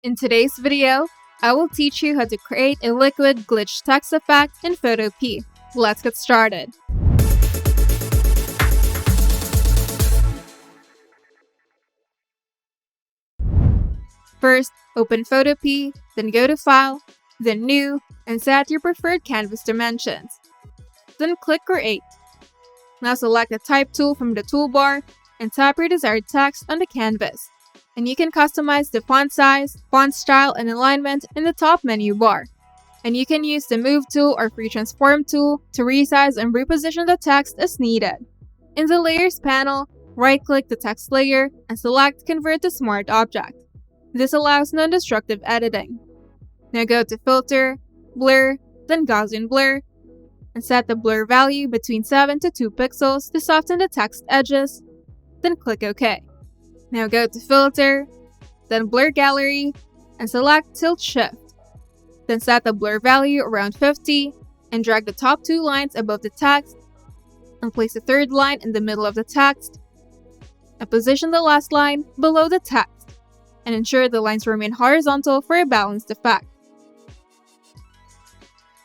In today's video, I will teach you how to create a liquid glitch text effect in Photopea. Let's get started. First, open Photopea, then go to File, then New, and set your preferred canvas dimensions. Then click Create. Now select the Type tool from the toolbar and type your desired text on the canvas. And you can customize the font size, font style, and alignment in the top menu bar. And you can use the Move tool or Free Transform tool to resize and reposition the text as needed. In the Layers panel, right-click the text layer and select Convert to Smart Object. This allows non-destructive editing. Now go to Filter, Blur, then Gaussian Blur, and set the blur value between 7 to 2 pixels to soften the text edges, then click OK. Now go to Filter, then Blur Gallery, and select Tilt Shift. Then set the blur value around 50, and drag the top 2 lines above the text, and place the third line in the middle of the text, and position the last line below the text, and ensure the lines remain horizontal for a balanced effect.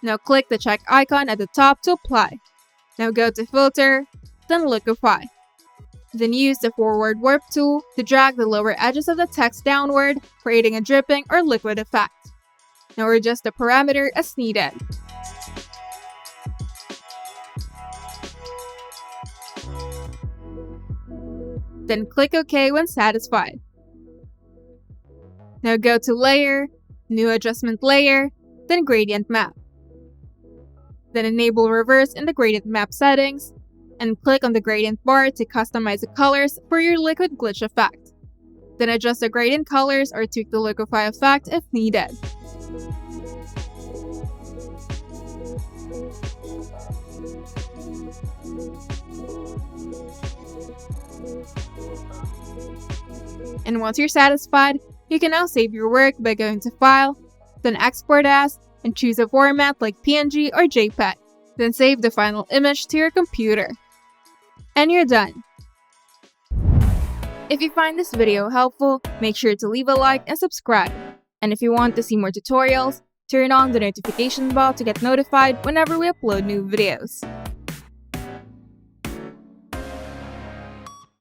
Now click the check icon at the top to apply. Now go to Filter, then Liquify. Then use the Forward Warp tool to drag the lower edges of the text downward, creating a dripping or liquid effect. Now adjust the parameter as needed. Then click OK when satisfied. Now go to Layer, New Adjustment Layer, then Gradient Map. Then enable Reverse in the Gradient Map settings, and click on the gradient bar to customize the colors for your liquid glitch effect. Then adjust the gradient colors or tweak the liquify effect if needed. And once you're satisfied, you can now save your work by going to File, then Export As, and choose a format like PNG or JPEG. Then save the final image to your computer. And you're done. If you find this video helpful, make sure to leave a like and subscribe. And if you want to see more tutorials, turn on the notification bell to get notified whenever we upload new videos.